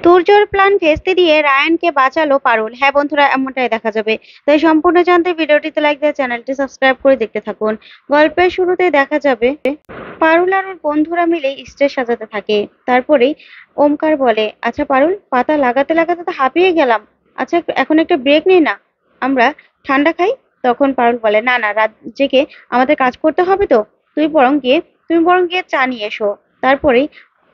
তুর্যর plan ভেস্তে দিয়ে রায়ানকে বাঁচালো পারুল। হ্যাঁ বন্ধুরা, এমনটাই দেখা যাবে। তাই সম্পূর্ণ জানতে ভিডিওটিতে লাইক দিয়ে চ্যানেলটি সাবস্ক্রাইব করে দেখতে থাকুন। গল্পের শুরুতে দেখা যাবে পারুল আর ওর বন্ধুরা মিলে স্টেজ সাজাতে থাকে। তারপরেই ওমকার বলে, আচ্ছা পারুল, পাতা লাগাতে লাগাতে তো হাঁপিয়ে গেলাম। আচ্ছা এখন একটা ব্রেক নেই না, আমরা ঠান্ডা খাই। তখন পারুল বলে, না না, রাত জেগে আমাদের কাজ করতে হবে তো। তুমি বরং গিয়ে চা নিয়ে এসো। তারপরেই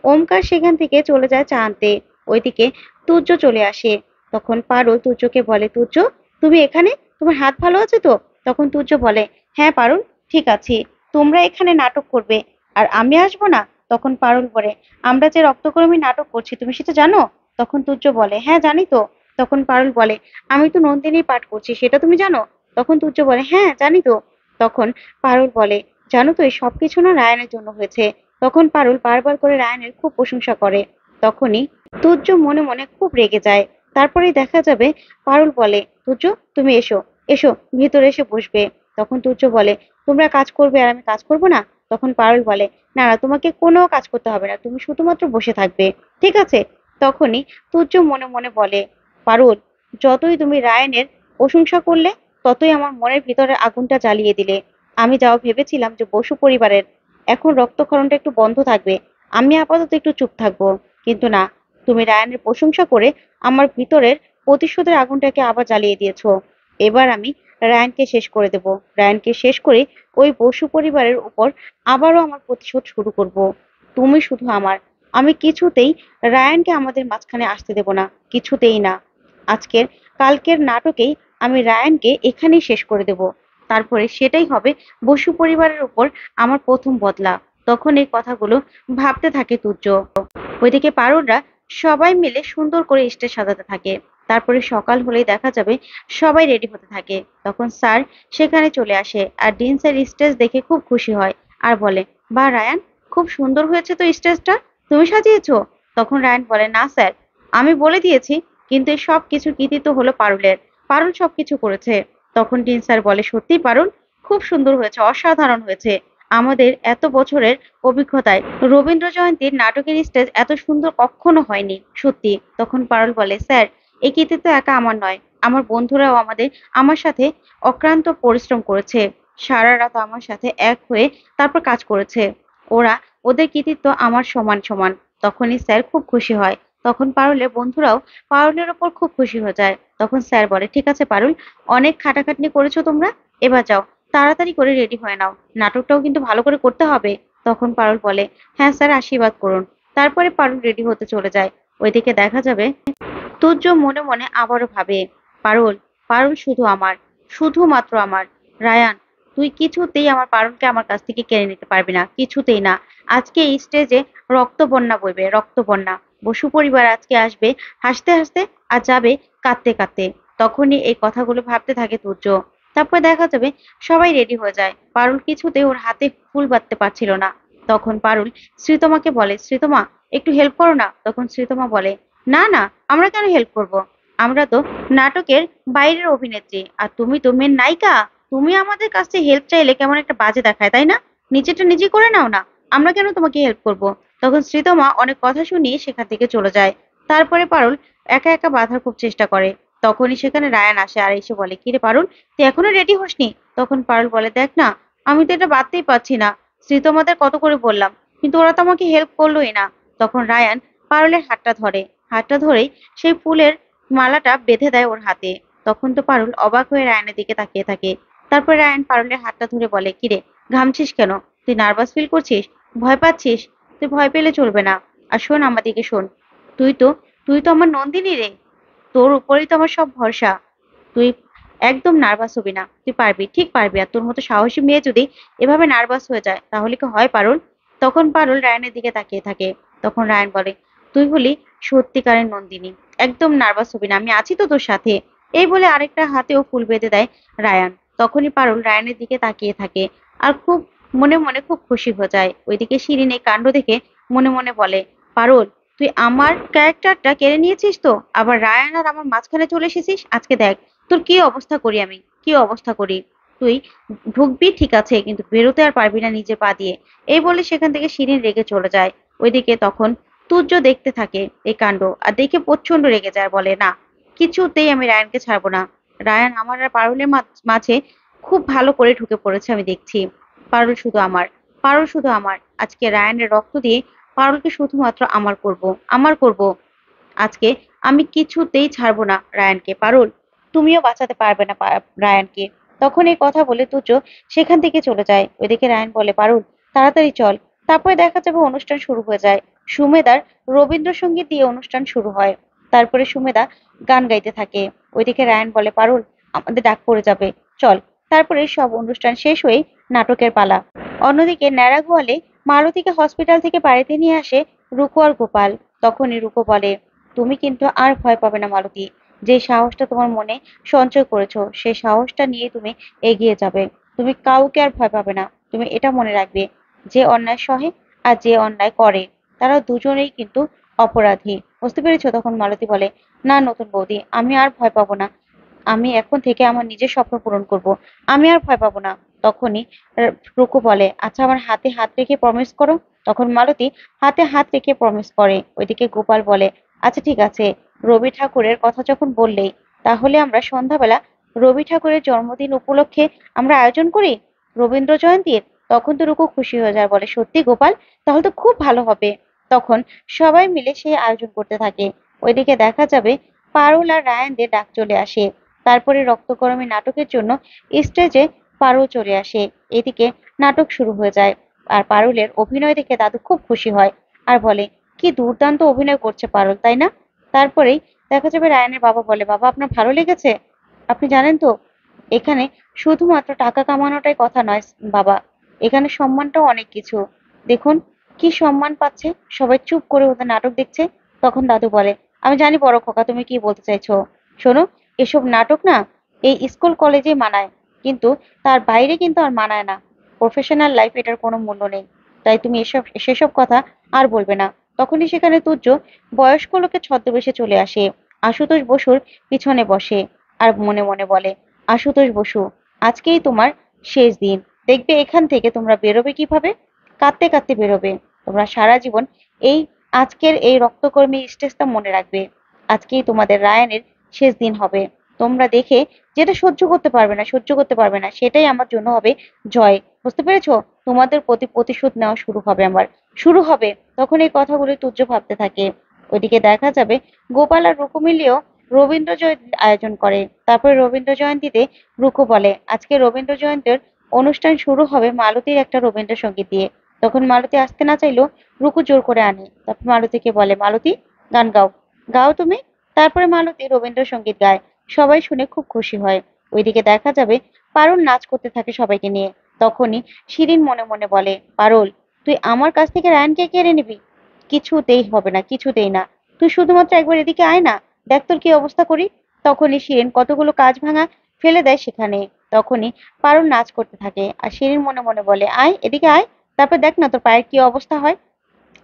ওমকার সেখান থেকে চলে যায় চা আনতে। ওইদিকে তুর্য চলে আসে। তখন পারুল তুর্যকে বলে, তুর্য তুমি এখানে, তোমার হাত ভালো আছে তো? তখন তুর্য বলে, হ্যাঁ পারুল, ঠিক আছে। তোমরা এখানে নাটক করবে আর আমি আসবো না? তখন পারুল বলে, আমরা যে রক্তকর্মী নাটক করছি তুমি সেটা জানো? তখন তুর্য বলে, হ্যাঁ জানি তো। তখন পারুল বলে, আমি তো নন্দিনীর পাঠ করছি, সেটা তুমি জানো? তখন তুর্য বলে, হ্যাঁ জানি তো। তখন পারুল বলে, জানো তো এই সবকিছু না রায়ানের জন্য হয়েছে। তখন পারুল বারবার করে রায়ানের খুব প্রশংসা করে। তখনই তুর্য মনে মনে খুব রেগে যায়। তারপরেই দেখা যাবে পারুল বলে, তুর্য তুমি এসো, এসো ভিতরে এসে বসবে। তখন তুর্য বলে, তোমরা কাজ করবে আর আমি কাজ করব না? তখন পারুল বলে, না না, তোমাকে কোনো কাজ করতে হবে না, তুমি শুধুমাত্র বসে থাকবে, ঠিক আছে? তখনই তুর্য মনে মনে বলে, পারুল, যতই তুমি রায়ানের প্রশংসা করলে ততই আমার মনের ভিতরে আগুনটা জ্বালিয়ে দিলে। আমি যাও ভেবেছিলাম যে বসু পরিবারের এখন রক্তক্ষরণটা একটু বন্ধ থাকবে, আমি আপাতত একটু চুপ থাকবো। কিন্তু না, তুমি রায়ানের প্রশংসা করে আমার ভিতরের প্রতিশোধের আগুনটাকে আবার জ্বালিয়ে দিয়েছো। এবার আমি রায়ানকে শেষ করে দেব। রায়ানকে শেষ করে ওই বসু পরিবারের উপর আবারও আমার প্রতিশোধ শুরু করব। তুমি শুধু আমার, আমি কিছুতেই রায়ানকে আমাদের মাঝখানে আসতে দেব না, কিছুতেই না। কালকের নাটকেই আমি রায়ানকে এখানেই শেষ করে দেব। তারপরে সেটাই হবে বসু পরিবারের উপর আমার প্রথম বদলা। তখন এই কথাগুলো ভাবতে থাকে তুর্য। ওইদিকে পারুলরা সবাই মিলে সুন্দর করে স্টেজ সাজাতে থাকে। তারপরে সকাল হলেই দেখা যাবে সবাই রেডি হতে থাকে। তখন স্যার সেখানে চলে আসে আর ডিন স্যার স্টেজ দেখে খুব খুশি হয় আর বলে, বা রায়ান, খুব সুন্দর হয়েছে তো স্টেজটা, তুমি সাজিয়েছো? তখন রায়ান বলে, না স্যার, আমি বলে দিয়েছি, কিন্তু এই সব কিছু কৃতিত্ব হলো পারুলের। পারুল সবকিছু করেছে। তখন ডিন স্যার বলে, সত্যি পারুল, খুব সুন্দর হয়েছে, অসাধারণ হয়েছে। আমাদের এত বছরের অভিজ্ঞতায় রবীন্দ্র জয়ন্তীর নাটকের স্টেজ এত সুন্দর কখনো হয়নি, সত্যি। তখন পারুল বলে, স্যার, এই কৃতিত্ব একা আমার নয়, আমার বন্ধুরাও আমার সাথে অক্লান্ত পরিশ্রম করেছে, সারা রাত আমার সাথে এক হয়ে তারপর কাজ করেছে। ওরা, ওদের কৃতিত্ব আমার সমান সমান। তখনই স্যার খুব খুশি হয়। তখন পারুলের বন্ধুরাও পারুলের ওপর খুব খুশি হয়ে যায়। তখন স্যার বলে, ঠিক আছে পারুল, অনেক খাটাখাটনি করেছো তোমরা, এবার যাও, তাড়াতাড়ি করে রেডি হয়ে নাও, নাটকটাও কিন্তু ভালো করে করতে হবে। তখন পারুল বলে, হ্যাঁ স্যার, আশীর্বাদ করুন। তারপরে পারুল রেডি হতে চলে যায়। ওইদিকে দেখা যাবে তুর্য মনে মনে আবারও ভাবে, পারুল, পারুল শুধু আমার, শুধুমাত্র আমার। রায়ান, তুই কিছুতেই আমার পারুলকে আমার কাছ থেকে কেড়ে নিতে পারবি না, কিছুতেই না। আজকে এই স্টেজে রক্ত বন্যা বইবে, রক্ত বন্যা। বসু পরিবার আজকে আসবে হাসতে হাসতে আর যাবে কাঁদতে কাঁদতে। তখনই এই কথাগুলো ভাবতে থাকে তুর্য। তারপর দেখা যাবে সবাই রেডি হয়ে যায়। পারুল কিছুতেই ওর হাতে ফুল বাঁধতে পারছিল না। তখন পারুল শ্রীতমাকে বলে, শ্রীতমা, একটু হেল্প করো না। তখন শ্রীতমা বলে, না না, আমরা কেন হেল্প করব? আমরা তো নাটকের বাইরের অভিনেত্রী আর তুমি তো মেন নায়িকা। তুমি আমাদের কাছে হেল্প চাইলে কেমন একটা বাজে দেখায়, তাই না? নিজেরটা নিজে করে নাও না, আমরা কেন তোমাকে হেল্প করব? তখন শ্রীতমা অনেক কথা শুনিয়ে সেখান থেকে চলে যায়। তারপরে পারুল একা একা বাঁধার খুব চেষ্টা করে। তখনই সেখানে রায়ান আসে আর এসে বলে, কিরে পারুল, তুই এখনো রেডি হসনি? তখন পারুল বলে, দেখ না, আমি তো এটা বাদতেই পারছি না। শ্রীতমাদের কত করে বললাম, কিন্তু ওরা তো আমাকে হেল্প করলোই না। তখন রায়ান পারুলের হাতটা ধরে, হাতটা ধরেই সেই ফুলের মালাটা বেঁধে দেয় ওর হাতে। তখন তো পারুল অবাক হয়ে রায়ানের দিকে তাকিয়ে থাকে। তারপর রায়ান পারুলের হাতটা ধরে বলে, কিরে, ঘামছিস কেন? তুই নার্ভাস ফিল করছিস? ভয় পাচ্ছিস? তুই ভয় পেলে চলবে না। আর শোন, আমার দিকে শোন, তুই তো তুই তো আমার নন্দিনী রে, তোর উপরেই তো আমার সব ভরসা। তুই একদম নার্ভাস হবি না, তুই পারবি, ঠিক পারবি। আর তোর মতো সাহসী মেয়ে যদি এভাবে নার্ভাস হয়ে যায় তাহলে কি হয় পারুল? তখন পারুল রায়ানের দিকে তাকিয়ে থাকে। তখন রায়ান বলে, তুই হলি সত্যিকারের নন্দিনী, একদম নার্ভাস হবি না, আমি আছি তো তোর সাথে। এই বলে আরেকটা হাতেও ফুল বেঁধে দেয় রায়ান। তখনই পারুল রায়ানের দিকে তাকিয়ে থাকে আর খুব মনে মনে খুব খুশি হয়ে যায়। ওইদিকে শিরিন এই কাণ্ড দেখে মনে মনে বলে, পারুল, তুই আমার ক্যারেক্টারটা কেড়ে নিয়েছিস তো, আবার রায়ান আর আমার মাঝখানে চলে এসেছিস। আজকে দেখ তোর কি অবস্থা করি, আমি কি অবস্থা করি। তুই ঢুকবি ঠিক আছে, কিন্তু বেরোতে আর পারবি না নিজে পা দিয়ে। এই বলে সেখান থেকে শিরিন রেগে চলে যায়। ওইদিকে তখন তুর্য দেখতে থাকে এই কাণ্ড আর দেখে প্রচন্ড রেগে যায়, বলে না, কিছুতেই আমি রায়ানকে ছাড়বো না। রায়ান আমার আর পারুলের মাঝে খুব ভালো করে ঢুকে পড়েছে, আমি দেখছি। পারুল শুধু আমার, পারুল শুধু আমার। আজকে রায়ানের রক্ত দিয়ে পারুলকে শুধুমাত্র আমার করব আজকে। আমি কিছুতেই ছাড়বো না রায়ানকে। পারুল, তুমিও বাঁচাতে পারবে না রায়ানকে। তখন এই কথা বলে তুর্য সেখান থেকে চলে যায়। ওইদিকে রায়ান বলে, পারুল তাড়াতাড়ি চল। তারপরে দেখা যাবে অনুষ্ঠান শুরু হয়ে যায়। সুমেধার রবীন্দ্রসঙ্গীত দিয়ে অনুষ্ঠান শুরু হয়। তারপরে সুমেধা গান গাইতে থাকে। ওইদিকে রায়ান বলে, পারুল আমাদের ডাক পড়ে যাবে, চল। তারপরে সব অনুষ্ঠান শেষ হয়ে নাটকের পালা। অন্যদিকে ন্যাড়াগোয়ালে মালতীকে হসপিটাল থেকে বাড়িতে নিয়ে আসে রুকু আর গোপাল। তখনই রুকু বলে, তুমি কিন্তু আর ভয় পাবে না মালতী। যে সাহসটা তোমার মনে সঞ্চয় করেছো, সেই সাহসটা নিয়ে তুমি এগিয়ে যাবে। তুমি কাউকে আর ভয় পাবে না। তুমি এটা মনে রাখবে, যে অন্যায় সহে আর যে অন্যায় করে, তারা দুজনেই কিন্তু অপরাধী। বুঝতে পেরেছো? তখন মালতী বলে, না নতুন বৌদি, আমি আর ভয় পাবো না। আমি এখন থেকে আমার নিজের স্বপ্ন পূরণ করব। আমি আর ভয় পাবো না। তখনই রুকু বলে, আচ্ছা আমার হাতে হাত রেখে প্রমিস করো। তখন মালতী হাতে হাত রেখে প্রমিস করে। ওইদিকে গোপাল বলে, আচ্ছা ঠিক আছে, রবি ঠাকুরের কথা যখন বললেই, তাহলে আমরা সন্ধ্যাবেলা রবি ঠাকুরের জন্মদিন উপলক্ষে আমরা আয়োজন করি রবীন্দ্র জয়ন্তীর। তখন তো রুকু খুশি হয়ে যায়, বলে, সত্যি গোপাল, তাহলে তো খুব ভালো হবে। তখন সবাই মিলে সেই আয়োজন করতে থাকে। ওইদিকে দেখা যাবে পারুল আর রায়ানদের ডাক চলে আসে। তারপরে রক্তকরমী নাটকের জন্য স্টেজে পারুল চলে আসে। এদিকে নাটক শুরু হয়ে যায়। আর পারুলের অভিনয় দেখে দাদু খুব খুশি হয় আর বলে, কি দুর্দান্ত অভিনয় করছে পারুল, তাই না? তারপরেই দেখা যাবে রায়ানের বাবা বলে, বাবা আপনার ভালো লেগেছে? আপনি জানেন তো, এখানে শুধুমাত্র টাকা কামানোটাই কথা নয় বাবা, এখানে সম্মানটাও অনেক কিছু। দেখুন কি সম্মান পাচ্ছে, সবাই চুপ করে ওদের নাটক দেখছে। তখন দাদু বলে, আমি জানি বড় খোকা তুমি কি বলতে চাইছো। শোনো, এসব নাটক না এই স্কুল কলেজে মানায়, কিন্তু তার বাইরে কিন্তু আর মানায় না। প্রফেশনাল লাইফ এটার কোনো মূল্য নেই। তাই তুমি সেসব কথা আর বলবে না। তখনই সেখানে তুর্য বয়স্ক লোকের ছদ্মবেশে চলে আসে। আশুতোষ বসুর পিছনে বসে আর মনে মনে বলে, আশুতোষ বসু, আজকেই তোমার শেষ দিন। দেখবে এখান থেকে তোমরা বেরোবে কিভাবে, কাঁদতে কাঁদতে বেরোবে। তোমরা সারা জীবন এই আজকের এই রক্তকর্মী স্টেজটা মনে রাখবে। আজকেই তোমাদের রায়ানের শেষ দিন হবে। তোমরা দেখে যেটা সহ্য করতে পারবে না, সেটাই আমার জন্য হবে জয়। বুঝতে পেরেছো? তোমাদের প্রতি প্রতিশোধ নেওয়া শুরু হবে। তখন এই কথাগুলি তুর্য ভাবতে থাকে। ওইদিকে দেখা যাবে গোপাল আর রুকু মিলিয়েও রবীন্দ্র জয়ন্তীর আয়োজন করে। তারপরে রবীন্দ্র জয়ন্তীতে রুকু বলে, আজকে রবীন্দ্র জয়ন্তীর অনুষ্ঠান শুরু হবে মালতীর একটা রবীন্দ্রসঙ্গীত দিয়ে। তখন মালতী আসতে না চাইলেও রুকু জোর করে আনে। তারপর মালতীকে বলে, মালতী গান গাও, গাও তুমি। তারপরে মালতী রবীন্দ্রসঙ্গীত গায়। সবাই শুনে খুব খুশি হয়। ওইদিকে দেখা যাবে পারুল নাচ করতে থাকে সবাইকে নিয়ে। তখনই শিরিন মনে মনে বলে, পারুল তুই আমার কাছ থেকে রায়ানকে কেড়ে নিবি? কিছুতেই হবে না, কিছুতেই না। তুই শুধুমাত্র একবার এদিকে আয় না, দেখ তোর কি অবস্থা করি। তখনই শিরিন কতগুলো কাজ ভাঙা ফেলে দেয় সেখানে। তখনই পারুল নাচ করতে থাকে আর শিরিন মনে মনে বলে, আয় এদিকে আয়, তারপর দেখ না তোর পায়ের কি অবস্থা হয়।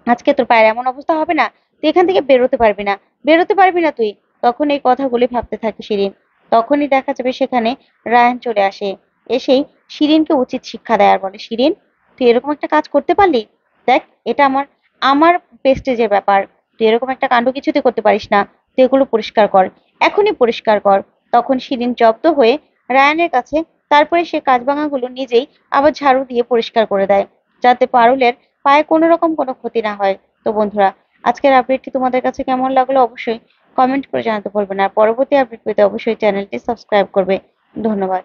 আজকে তোর পায়ের এমন অবস্থা হবে না, তুই এখান থেকে বেরোতে পারবি না, বেরোতে পারবি না তুই। তখন এই কথাগুলি ভাবতে থাকে শিরিন। তখনই দেখা যাবে সেখানে রায়ান চলে আসে। এসেই শিরিনকে উচিত শিক্ষা দেয় আর বলে, শিরিন তুই এরকম একটা কাজ করতে পারলি? দেখ, এটা আমার আমার প্রেস্টিজের ব্যাপার। তুই এরকম একটা কাণ্ড কিছুতে করতে পারিস না। তুই এগুলো পরিষ্কার কর, এখনই পরিষ্কার কর। তখন শিরিন জব্দ হয়ে রায়ানের কাছে। তারপরে সে কাজভাঙাগুলো নিজেই আবার ঝাড়ু দিয়ে পরিষ্কার করে দেয়, যাতে পারুলের পায়ে কোনো রকম কোনো ক্ষতি না হয়। তো বন্ধুরা, আজকের আপডেটটি তোমাদের কাছে কেমন লাগলো অবশ্যই কমেন্ট করে জানাতে ভুলবে না। আর পরবর্তী আপডেট পেতে অবশ্যই চ্যানেলটি সাবস্ক্রাইব করবে। ধন্যবাদ।